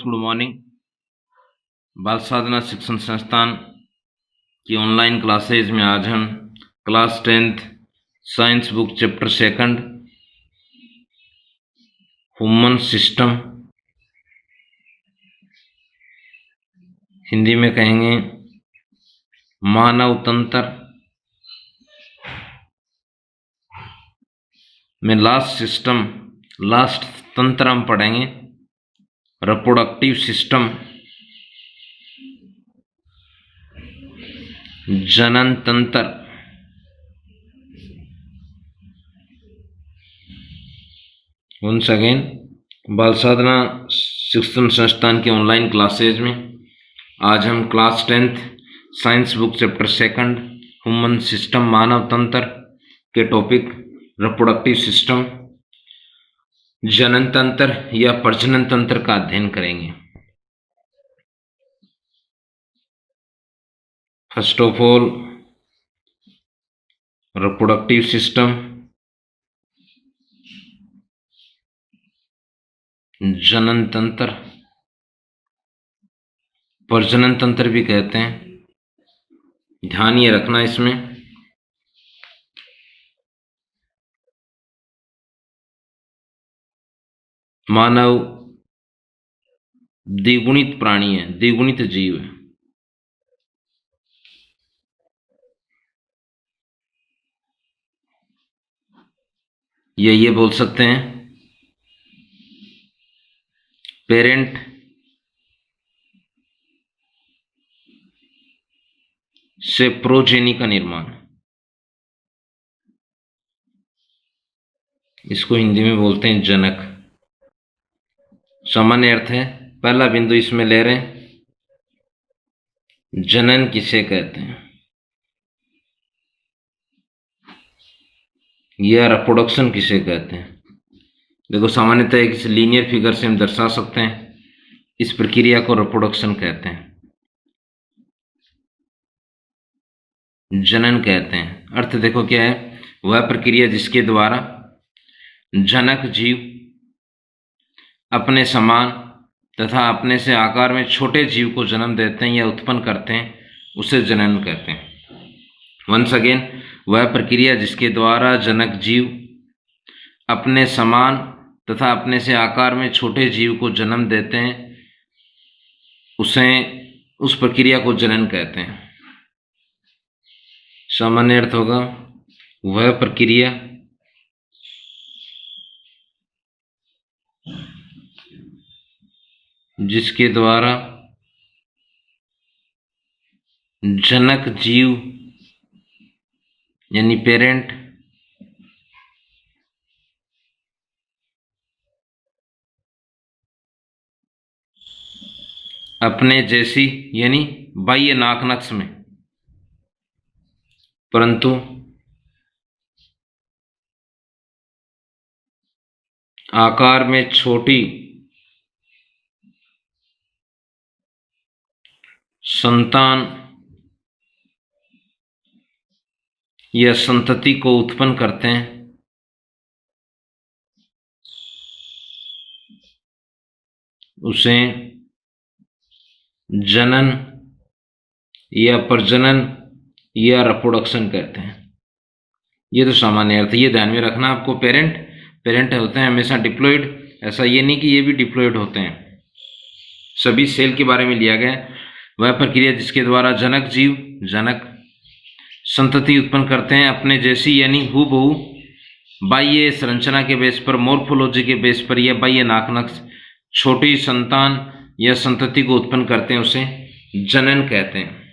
Good morning. बाल साधना शिक्षण संस्थान की ऑनलाइन क्लासेज में आज हम class 10th science book chapter 2 human system, Hindi में कहेंगे मानव तंत्र में लास्ट तंत्र हम पढ़ेंगे रिप्रोडक्टिव सिस्टम, जनन तंत्र। वंस अगेन, बाल साधना शिक्षण संस्थान के ऑनलाइन क्लासेज में आज हम class 10th science book chapter 2 human system मानव तंत्र के टॉपिक रिप्रोडक्टिव सिस्टम, जनन तंत्र या प्रजनन तंत्र का अध्ययन करेंगे। First of all, reproductive system, जनन तंत्र, प्रजनन तंत्र भी कहते हैं। ध्यान ये रखना इसमें मानव द्विगुणित प्राणी है, द्विगुणित जीव है। ये बोल सकते हैं पेरेंट से प्रोजेनी का निर्माण, इसको हिंदी में बोलते हैं जनक। सामान्य अर्थ है, पहला बिंदु इसमें ले रहे हैं जनन किसे कहते हैं या रिप्रोडक्शन किसे कहते हैं। देखो, सामान्यतः एक लीनियर फिगर से हम दर्शा सकते हैं, इस प्रक्रिया को रिप्रोडक्शन कहते हैं, जनन कहते हैं। अर्थ देखो क्या है, वह प्रक्रिया जिसके द्वारा जनक जीव अपने समान तथा अपने से आकार में छोटे जीव को जन्म देते हैं या उत्पन्न करते हैं, उसे जनन कहते हैं। वंस अगेन, वह प्रक्रिया जिसके द्वारा जनक जीव अपने समान तथा अपने से आकार में छोटे जीव को जन्म देते हैं, उस प्रक्रिया को जनन कहते हैं। सामान्य अर्थ होगा वह प्रक्रिया जिसके द्वारा जनक जीव यानी पेरेंट अपने जैसी यानी बाह्य नाक नक्श में परंतु आकार में छोटी संतान या संतति को उत्पन्न करते हैं, उसे जनन या प्रजनन या रिप्रोडक्शन कहते हैं। ये तो सामान्य अर्थ, ये ध्यान में रखना आपको। पेरेंट होते हैं हमेशा डिप्लॉयड, ऐसा ये नहीं कि ये भी डिप्लॉयड होते हैं। सभी सेल के बारे में लिया गया। वह प्रक्रिया जिसके द्वारा जनक संतति उत्पन्न करते हैं अपने जैसी यानी हूबहू बाह्य संरचना के बेस पर, मॉर्फोलॉजी के बेस पर या बाह्य नाक नक्श छोटी संतान या संतति को उत्पन्न करते हैं, उसे जनन कहते हैं।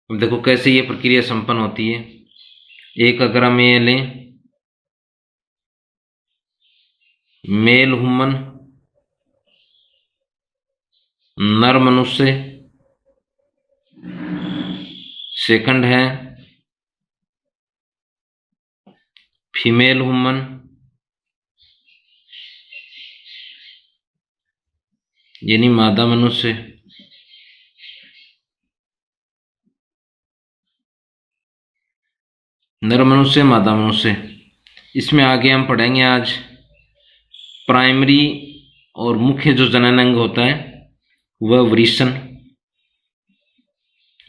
अब देखो कैसे ये प्रक्रिया संपन्न होती है। एक अगर हम ये लें मेल ह्यूमन, नर मनुष्य, सेकंड है फीमेल ह्यूमन, यानी मादा मनुष्य, नर मनुष्य, मादा मनुष्य। इसमें आगे हम पढ़ेंगे आज प्राइमरी और मुख्य जो जनन अंग होता है वह वृषण।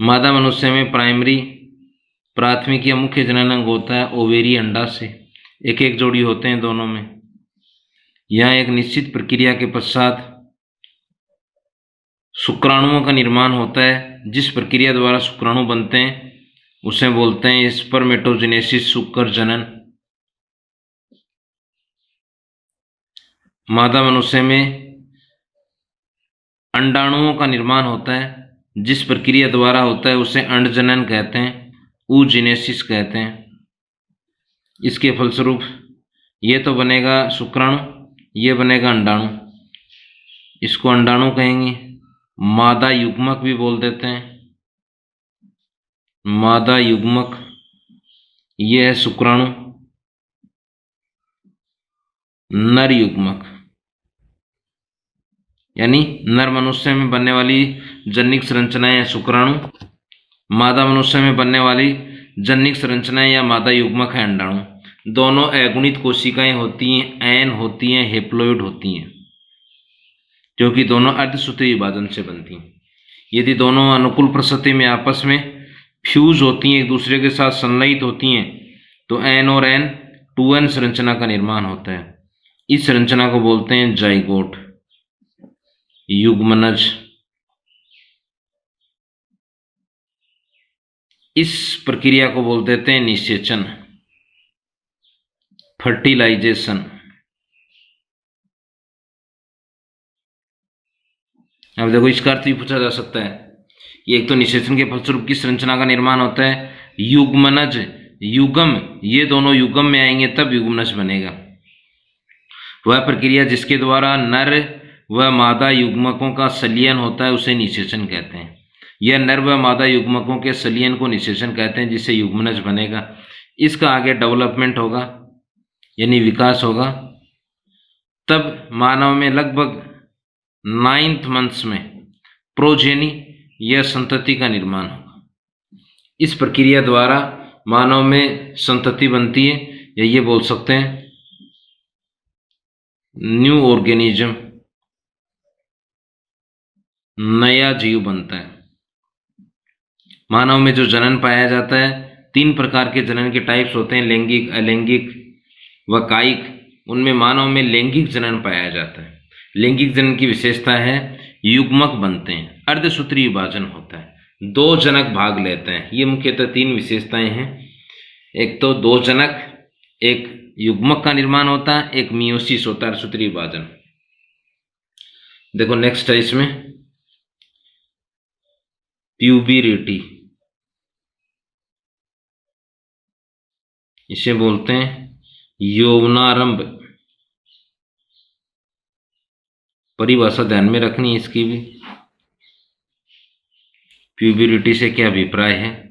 मादा मनुष्य में प्राथमिक या मुख्य जनन अंग होता है ओवेरी अंडाशय। एक एक जोड़ी होते हैं दोनों में। यहाँ एक निश्चित प्रक्रिया के पश्चात शुक्राणुओं का निर्माण होता है। जिस प्रक्रिया द्वारा शुक्राणु बनते हैं उसे बोलते हैं स्पर्मेटोजेनेसिस, शुक्र जनन। मादा मनुष्य में अंडाणुओं का निर्माण होता है। जिस प्रक्रिया द्वारा होता है उसे अंड जनन कहते हैं, oogenesis कहते हैं। इसके फलस्वरूप ये तो बनेगा शुक्राणु, ये बनेगा अंडाणु। इसको अंडाणु कहेंगे। मादा युग्मक भी बोल देते हैं। मादा युग्मक ये है शुक्राणु। नर युग्मक यानी नर मनुष्य में बनने वाली जनिक संरचनाएं या शुक्राणु, मादा मनुष्य में बनने वाली जनिक संरचनाएं या मादा युग्मक है अंडाणु। दोनों अगुणित कोशिकाएं होती हैं, एन होती हैं, हेप्लोइड होती हैं, क्योंकि दोनों अर्धसूत्री विभाजन से बनती हैं। यदि दोनों अनुकूल प्रकृति में आपस में फ्यूज होती हैं, एक दूसरे के साथ संलयित होती हैं, तो एन और एन 2n संरचना का निर्माण होता है। इस संरचना को बोलते हैं जाइगोट, युग्मनज। इस प्रक्रिया को बोल देते हैं निषेचन, फर्टिलाइजेशन। अब देखो इसका अर्थ भी पूछा जा सकता है। ये एक तो निषेचन के फलस्वरूप किस संरचना का निर्माण होता है, युग्मनज, युग्म, ये दोनों युग्म में आएंगे तब युग्मनज बनेगा। वह प्रक्रिया जिसके द्वारा नर व मादा युग्मकों का संलयन होता है उसे निषेचन कहते हैं। यह नर व मादा युग्मकों के संलयन को निषेचन कहते हैं, जिससे युग्मनज बनेगा। इसका आगे डेवलपमेंट होगा यानी विकास होगा, तब मानव में लगभग 9th मंथ्स में प्रोजेनी या संतति का निर्माण होगा। इस प्रक्रिया द्वारा मानव में संतति बनती है, या ये बोल सकते हैं न्यू ऑर्गेनिज्म, नया जीव बनता है। मानव में जो जनन पाया जाता है, 3 प्रकार के जनन के टाइप्स होते हैं, लैंगिक, अलैंगिक व कायिक। उनमें मानव में लैंगिक जनन पाया जाता है। लैंगिक जनन की विशेषता है युग्मक बनते हैं, अर्धसूत्री विभाजन होता है, 2 जनक भाग लेते हैं। ये मुख्यतः 3 विशेषताएं हैं। एक तो 2 जनक, एक युग्मक का निर्माण होता है, एक मियोसिस होता है, अर्धसूत्री विभाजन। देखो नेक्स्ट है इसमें प्यूबिरिटी, इसे बोलते हैं यौवनारंभ। परिभाषा ध्यान में रखनी है इसकी भी। प्यूबिरिटी से क्या अभिप्राय है।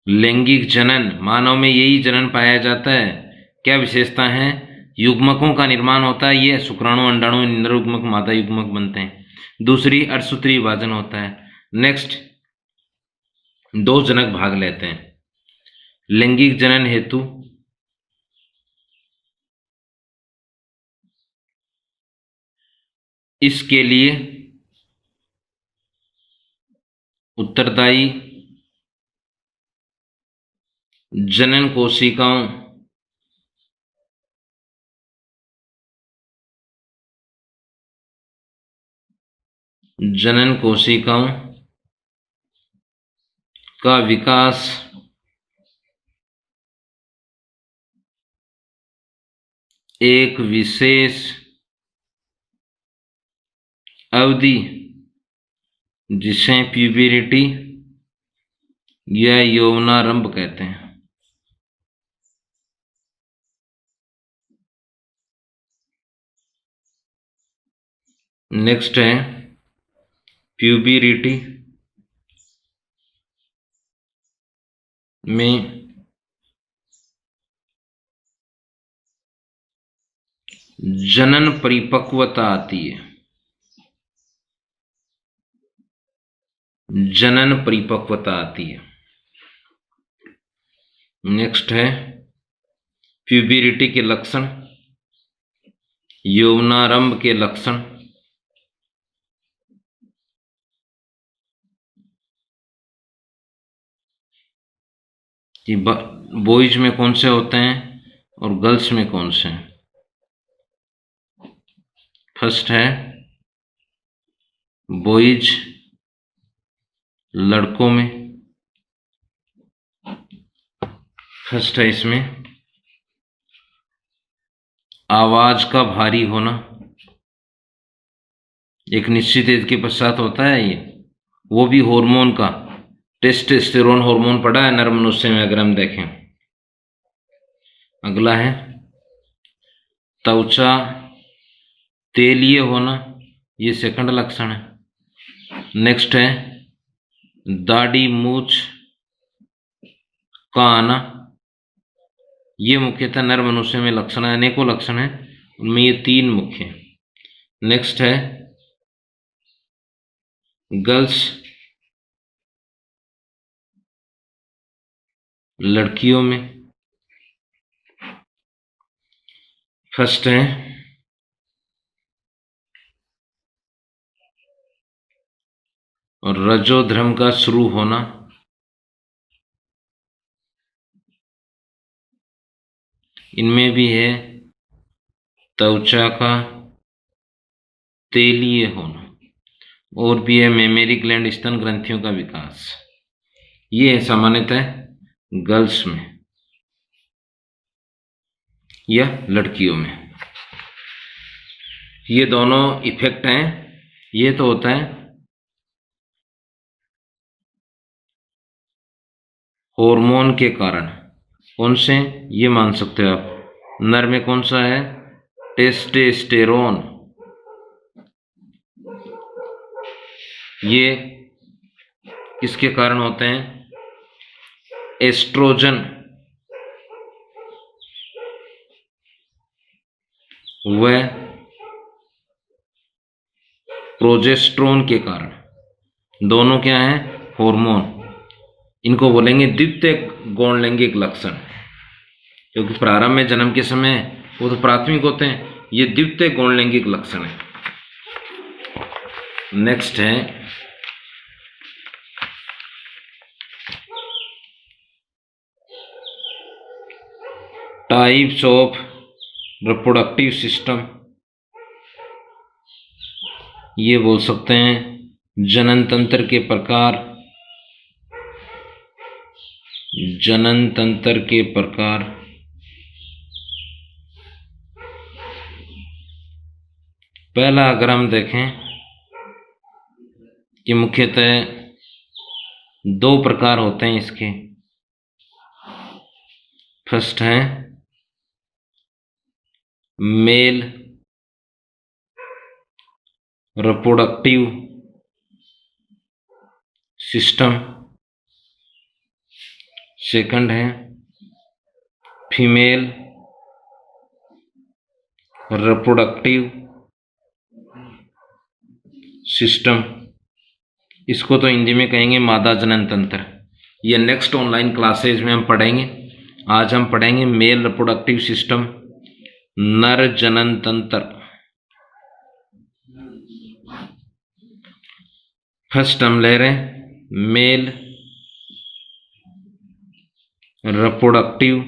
लैंगिक जनन, मानव में यही जनन पाया जाता है। क्या विशेषता है, युग्मकों का निर्माण होता है, ये शुक्राणु, अंडाणु, नर युग्मक, मादा युग्मक बनते हैं। दूसरी अर्धसूत्री विभाजन होता है। नेक्स्ट 2 जनक भाग लेते हैं। लैंगिक जनन हेतु इसके लिए उत्तरदायी जनन कोशिकाओं का विकास एक विशेष अवधि, जिसे प्यूबरिटी या यौवनारंभ कहते हैं। नेक्स्ट है प्यूबरिटी में जनन परिपक्वता आती है। जनन परिपक्वता आती है। नेक्स्ट है प्यूबरिटी के लक्षण, यौवनारंभ के लक्षण, कि बॉयज में कौन से होते हैं और गर्ल्स में कौन से हैं। फर्स्ट है बॉयज, लड़कों में। फर्स्ट है इसमें आवाज का भारी होना, एक निश्चित एज के पश्चात होता है ये, वो भी हार्मोन का, टेस्टोस्टेरोन हार्मोन पड़ा है नर मनुष्य में अगर हम देखें। अगला है त्वचा तेलीय होना, ये सेकंड लक्षण है। नेक्स्ट है दाढ़ी मूछ का आना, ये मुख्यतः नर मनुष्य में लक्षण है, अनेकों लक्षण है, उनमें ये तीन मुख्य हैं। नेक्स्ट है गर्ल्स, लड़कियों में। फर्स्ट है और रजोधर्म का शुरू होना, इनमें भी है त्वचा का तेलीय होना, और भी है मेमोरी ग्लैंड स्तन ग्रंथियों का विकास। ये है सामान्यतः गर्ल्स में या लड़कियों में। ये दोनों इफेक्ट हैं। ये तो होता है हार्मोन के कारण, कौन से, ये मान सकते हो आप। नर में कौन सा है, टेस्टोस्टेरोन, ये किसके कारण होते हैं, एस्ट्रोजन व प्रोजेस्टेरोन के कारण। दोनों क्या हैं, हार्मोन। इनको बोलेंगे द्वितीय गौण लैंगिक लक्षण, क्योंकि प्रारंभ में जन्म के समय वो तो प्राथमिक होते हैं, ये द्वितीय गौण लैंगिक लक्षण है। नेक्स्ट है टाइप्स ऑफ रिप्रोडक्टिव सिस्टम, ये बोल सकते हैं जनन तंत्र के प्रकार, जनन तंत्र के प्रकार। पहला अगर हम देखें कि मुख्यतः दो प्रकार होते हैं इसके। फर्स्ट है मेल रिप्रोडक्टिव सिस्टम, सेकंड है फीमेल रिप्रोडक्टिव सिस्टम। इसको तो हिंदी में कहेंगे मादा जनन तंत्र। ये नेक्स्ट ऑनलाइन क्लासेज में हम पढ़ेंगे। आज हम पढ़ेंगे मेल रिप्रोडक्टिव सिस्टम, नर जनन तंत्र। फर्स्ट हम ले रहे हैं मेल रिप्रोडक्टिव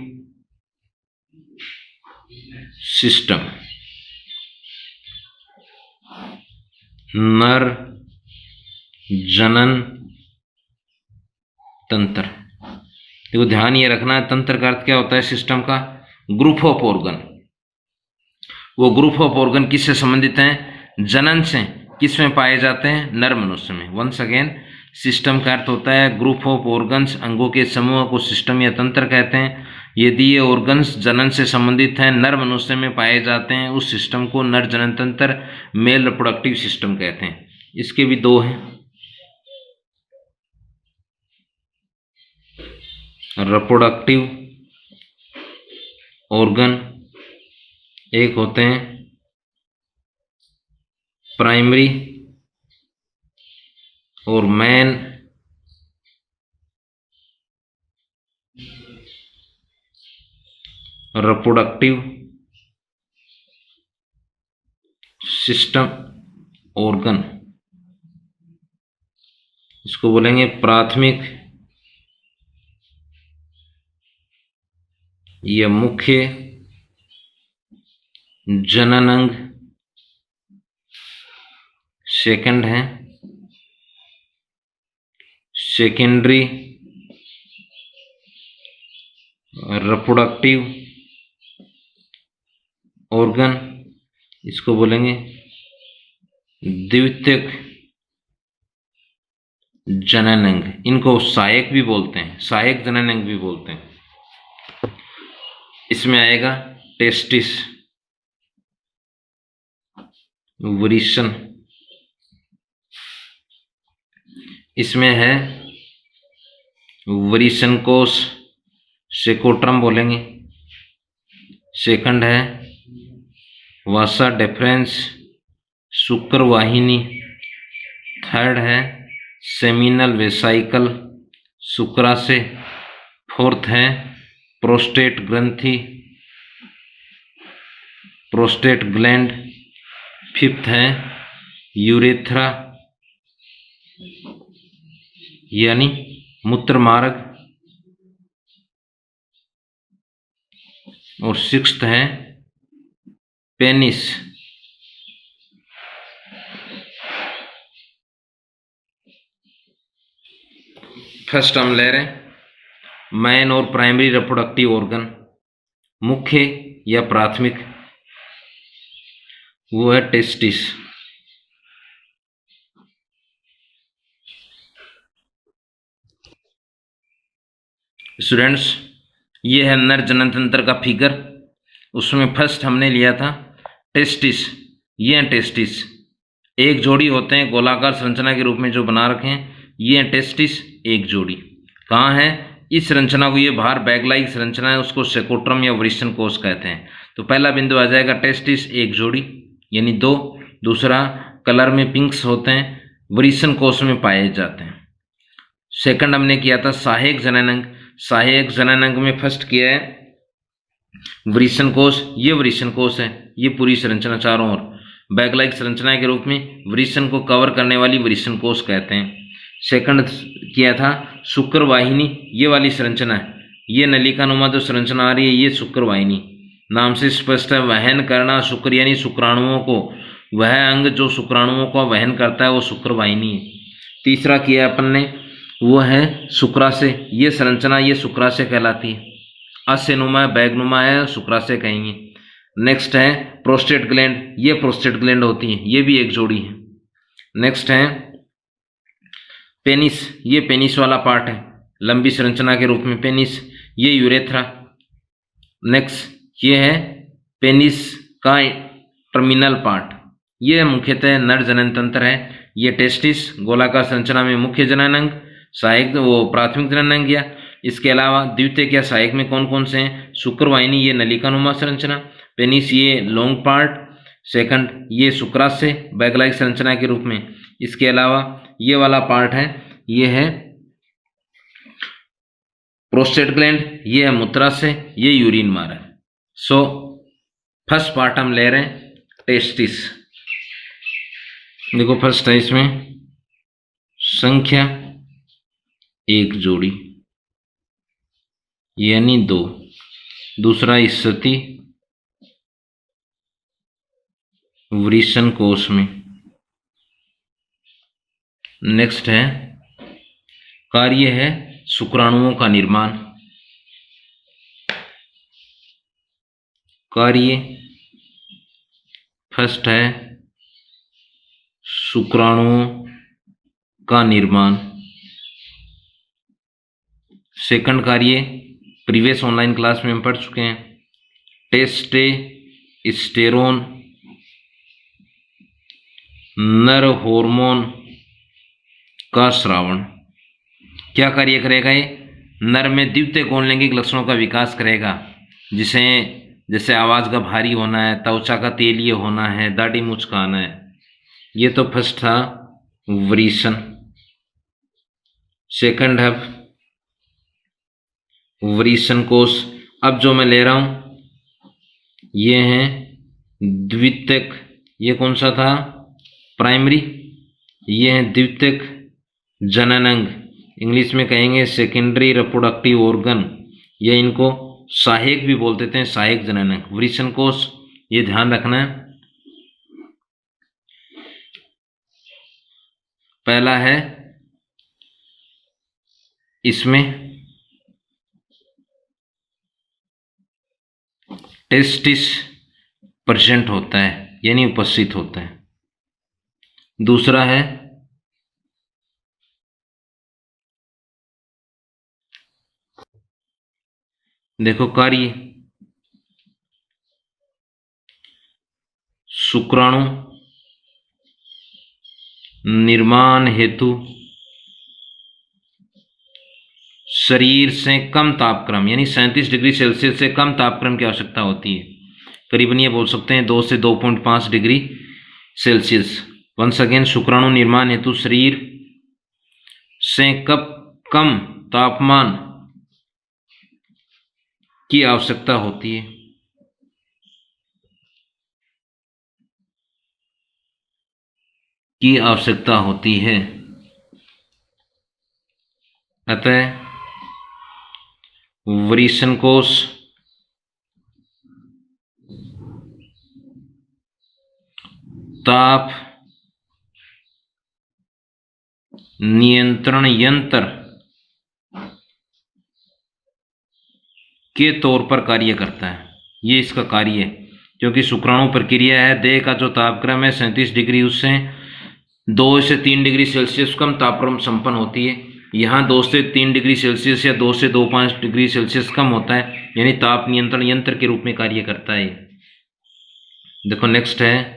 सिस्टम, नर जनन तंत्र। देखो ध्यान ये रखना है, तंत्र का अर्थ क्या होता है, सिस्टम का ग्रुप ऑफ ऑर्गन। वो ग्रुप ऑफ ऑर्गन किससे संबंधित हैं, जनन से। किस में पाए जाते हैं, नर मनुष्य में। वंस अगेन, सिस्टम का अर्थ होता है ग्रुप ऑफ ऑर्गन्स, अंगों के समूह को सिस्टम या तंत्र कहते हैं। यदि ये ऑर्गन्स जनन से संबंधित हैं, नर मनुष्य में पाए जाते हैं, उस सिस्टम को नर जनन तंत्र, मेल रिप्रोडक्टिव सिस्टम कहते हैं। इसके भी दो हैं, रिप्रोडक्टिव ऑर्गन, एक होते हैं प्राइमरी और मैन रिप्रोडक्टिव सिस्टम ऑर्गन, इसको बोलेंगे प्राथमिक या मुख्य जनन अंग। सेकंड है सेकेंडरी रिप्रोडक्टिव ऑर्गन, इसको बोलेंगे द्वितीयक जनन अंग। इनको सहायक भी बोलते हैं, सहायक जनन अंग भी बोलते हैं। इसमें आएगा टेस्टिस, वृषण, इसमें है वृषण कोश, सेकोट्रम बोलेंगे। सेकंड है वासा डिफरेंस, शुक्र वाहिनी। थर्ड है सेमिनल वेसाइकल, शुक्राशय। फोर्थ है प्रोस्टेट ग्रंथि, प्रोस्टेट ग्लैंड। फिफ्थ है यूरेथ्रा यानी मूत्र मार्ग। और सिक्स्थ है पेनिस। फर्स्ट हम ले रहे हैं मेन और प्राइमरी रिप्रोडक्टिव ऑर्गन, मुख्य या प्राथमिक, वो है टेस्टिस। स्टूडेंट्स, ये है नर जनन तंत्र का फिगर। उसमें फर्स्ट हमने लिया था टेस्टिस। ये हैं टेस्टिस, एक जोड़ी होते हैं गोलाकार संरचना के रूप में जो बना रखे हैं। ये हैं टेस्टिस, एक जोड़ी। कहाँ है इस संरचना को? ये बाहर बैग लाइक संरचना है, उसको सेकोट्रम या वृषण कोश कहते हैं। तो पहला बिंदु आ जाएगा टेस्टिस, एक जोड़ी यानी दो। दूसरा कलर में पिंक्स होते हैं, वृषण कोश में पाए जाते हैं। सेकंड हमने किया था सहायक जनन अंग। सहायक जनन अंग में फर्स्ट किया है वृषण कोश। ये वृषण कोश है, ये पूरी संरचना चारों ओर बैग लाइक संरचना के रूप में वृषण को कवर करने वाली वृषण कोश कहते हैं। सेकंड किया था शुक्र वाहिनी, ये वाली संरचना है, ये नलिका नुमा जो संरचना आ रही है, ये शुक्र वाहिनी। नाम से स्पष्ट है, वहन करना शुक्र यानी शुक्राणुओं को, वह अंग जो शुक्राणुओं को वहन करता है वो शुक्र वाहिनी है। तीसरा किया अपन ने वो है शुक्राशय। ये संरचना ये शुक्राशय कहलाती है, अस्यनुमा बैगनुमा है, शुक्राशय कहेंगे। नेक्स्ट है प्रोस्टेट ग्लैंड, ये प्रोस्टेट ग्लैंड होती है, ये भी एक जोड़ी है। नेक्स्ट है पेनिस, ये पेनिस वाला पार्ट है लंबी संरचना के रूप में पेनिस, ये यूरेथ्रा। नेक्स्ट ये है पेनिस का टर्मिनल पार्ट, ये मुख्यतः नर जनन तंत्र है। ये टेस्टिस गोलाकार संरचना में मुख्य जनन अंग, सहायक वो प्राथमिक जनन अंग गया। इसके अलावा द्वितीयक या सहायक में कौन कौन से हैं? शुक्रवाहिनी, ये नलिकानुमा संरचना। पेनिस, ये लॉन्ग पार्ट। सेकंड ये शुक्राशय बैग लाइक संरचना के रूप में। इसके अलावा ये वाला पार्ट है, ये है प्रोस्टेट ग्लैंड, ये है मूत्राशय, ये यूरिन मार्ग। सो फर्स्ट पार्ट हम ले रहे हैं टेस्टिस। देखो फर्स्ट है इसमें संख्या एक जोड़ी यानी दो। दूसरा स्थिति वृषण कोश में। नेक्स्ट है कार्य है शुक्राणुओं का निर्माण। कार्य फर्स्ट है शुक्राणुओं का निर्माण। सेकंड कार्य प्रीवियस ऑनलाइन क्लास में हम पढ़ चुके हैं, टेस्टोस्टेरोन नर हार्मोन का स्रावण। क्या कार्य करेगा ये? नर में द्वितीयक यौन लैंगिक लक्षणों का विकास करेगा, जिसे जैसे आवाज़ का भारी होना है, त्वचा का तेलीय होना है, दाढ़ी मुचकाना है। ये तो फर्स्ट था वृषण। सेकंड है वृषण कोश। अब जो मैं ले रहा हूँ ये हैं द्वितीयक, ये कौन सा था, प्राइमरी। ये हैं द्वितीयक जननांग, इंग्लिश में कहेंगे सेकेंडरी रिप्रोडक्टिव ऑर्गन, या इनको सहायक भी बोल देते हैं, सहायक जननांग। वृषणकोश, ये ध्यान रखना है, पहला है इसमें टेस्टिस प्रेजेंट होता है, यानी उपस्थित होता है। दूसरा है देखो कार्य, शुक्राणु निर्माण हेतु शरीर से कम तापक्रम, यानी 37 डिग्री सेल्सियस से कम तापक्रम की आवश्यकता होती है। करीबन ये बोल सकते हैं 2 से 2.5 डिग्री सेल्सियस। वंस अगेन, शुक्राणु निर्माण हेतु शरीर से कम तापमान की आवश्यकता होती है। अतः वृषणकोश ताप नियंत्रण यंत्र के तौर पर कार्य करता है। ये इसका कार्य है, क्योंकि शुक्राणु प्रक्रिया है, देह का जो तापक्रम है 37 डिग्री, उससे 2 से 3 डिग्री सेल्सियस कम तापक्रम संपन्न होती है। यहाँ 2 से 3 डिग्री सेल्सियस या 2 से 2.5 डिग्री सेल्सियस कम होता है, यानी ताप नियंत्रण यंत्र के रूप में कार्य करता है। देखो नेक्स्ट है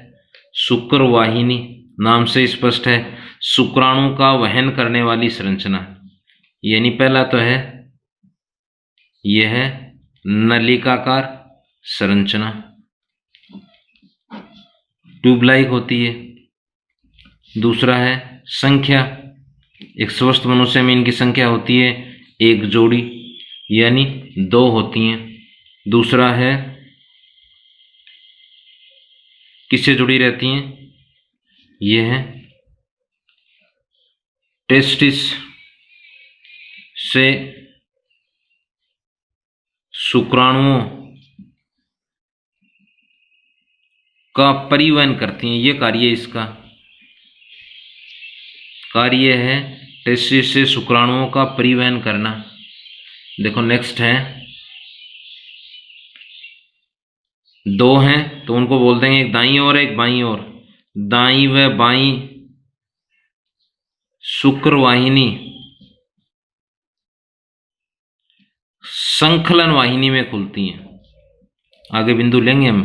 शुक्रवाहिनी, नाम से स्पष्ट है, शुक्राणु का वहन करने वाली संरचना। यानी पहला तो है यह है नलिकाकार संरचना, ट्यूब लाइक होती है। दूसरा है संख्या, एक स्वस्थ मनुष्य में इनकी संख्या होती है 1 जोड़ी, यानी 2 होती हैं। दूसरा है किससे जुड़ी रहती हैं, यह है टेस्टिस से शुक्राणुओं का परिवहन करती हैं। ये कार्य इसका कार्य है, टेस्टिस से शुक्राणुओं का परिवहन करना। देखो नेक्स्ट है 2 हैं तो उनको बोल देंगे एक दाईं ओर एक बाईं ओर। दाईं व बाईं शुक्रवाहिनी संकलन वाहिनी में खुलती हैं। आगे बिंदु लेंगे हम,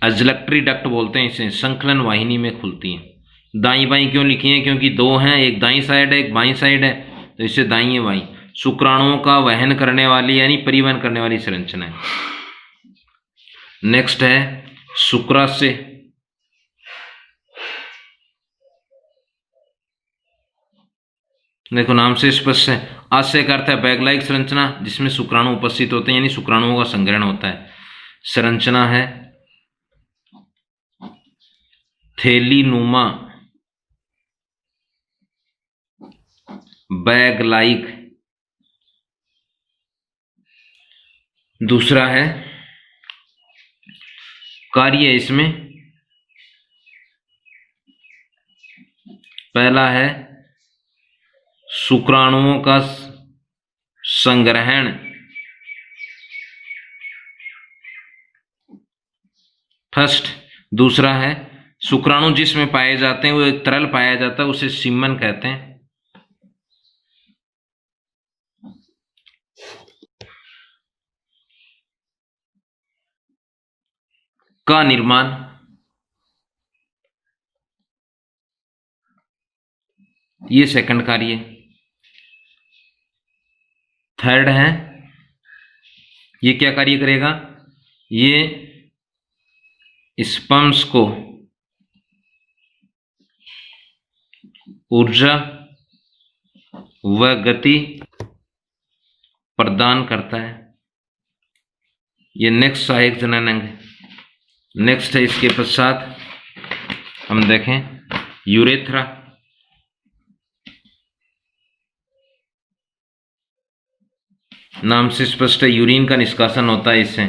अजलक्ट्री डक्ट बोलते हैं इसे, संकलन वाहिनी में खुलती हैं। दाईं बाईं क्यों लिखी है, क्योंकि 2 हैं, एक दाईं साइड है एक बाईं साइड है, तो इससे दाईं बाईं शुक्राणुओं का वहन करने वाली यानी परिवहन करने वाली संरचना है। नेक्स्ट है शुक्राशय, देखो नाम से स्पष्ट है, आशय का अर्थ है बैग लाइक संरचना जिसमें शुक्राणु उपस्थित होते हैं, यानी शुक्राणुओं का संग्रहण होता है। संरचना है थैलीनुमा बैग लाइक। दूसरा है कार्य, इसमें पहला है शुक्राणुओं का संग्रहण, फर्स्ट। दूसरा है शुक्राणु जिसमें पाए जाते हैं वो एक तरल पाया जाता है, उसे सीमन कहते हैं। का निर्माण, ये सेकंड कार्य। थर्ड है ये क्या कार्य करेगा, ये स्पर्म्स को ऊर्जा व गति प्रदान करता है। ये नेक्स्ट सहायक जननांग है। नेक्स्ट है इसके पश्चात हम देखें यूरेथ्रा। नाम से स्पष्ट है, यूरिन का निष्कासन होता है इससे।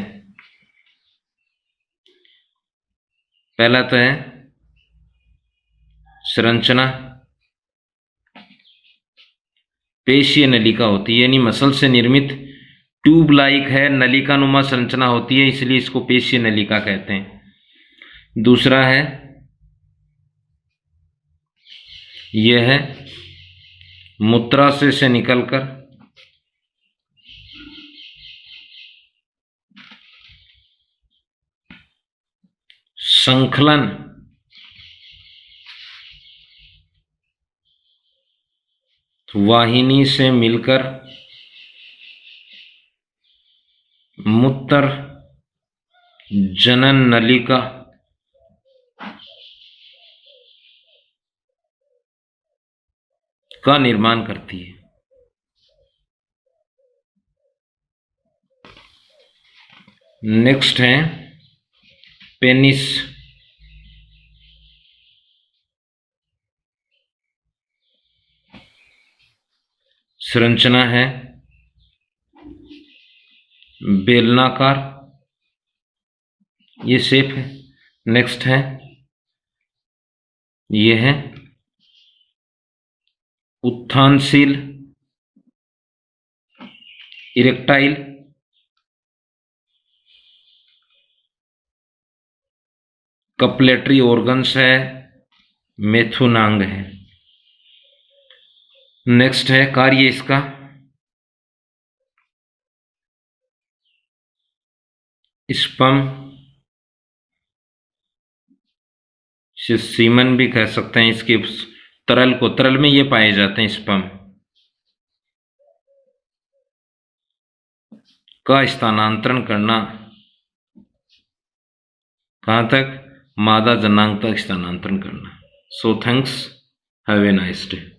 पहला तो है संरचना, पेशीय नलिका होती है, यानी मसल से निर्मित ट्यूब लाइक है, नलिकानुमा संरचना होती है, इसलिए इसको पेशीय नलिका कहते हैं। दूसरा है यह है मूत्राशय से निकलकर संकलन वाहिनी से मिलकर मूत्र जनन नलिका का निर्माण करती है। नेक्स्ट है पेनिस। संरचना है बेलनाकार, ये शेप है। नेक्स्ट है ये है उत्थानशील इरेक्टाइल। कपलेटरी ऑर्गन्स है, मेथुनांग है। नेक्स्ट है कार्य इसका स्पर्म, इसे सीमन भी कह सकते हैं। इसके तरल में ये पाए जाते हैं स्पर्म का स्थानांतरण करना, कहां तक, मादा जनांग तक स्थानांतरण करना। So thanks, have a nice day.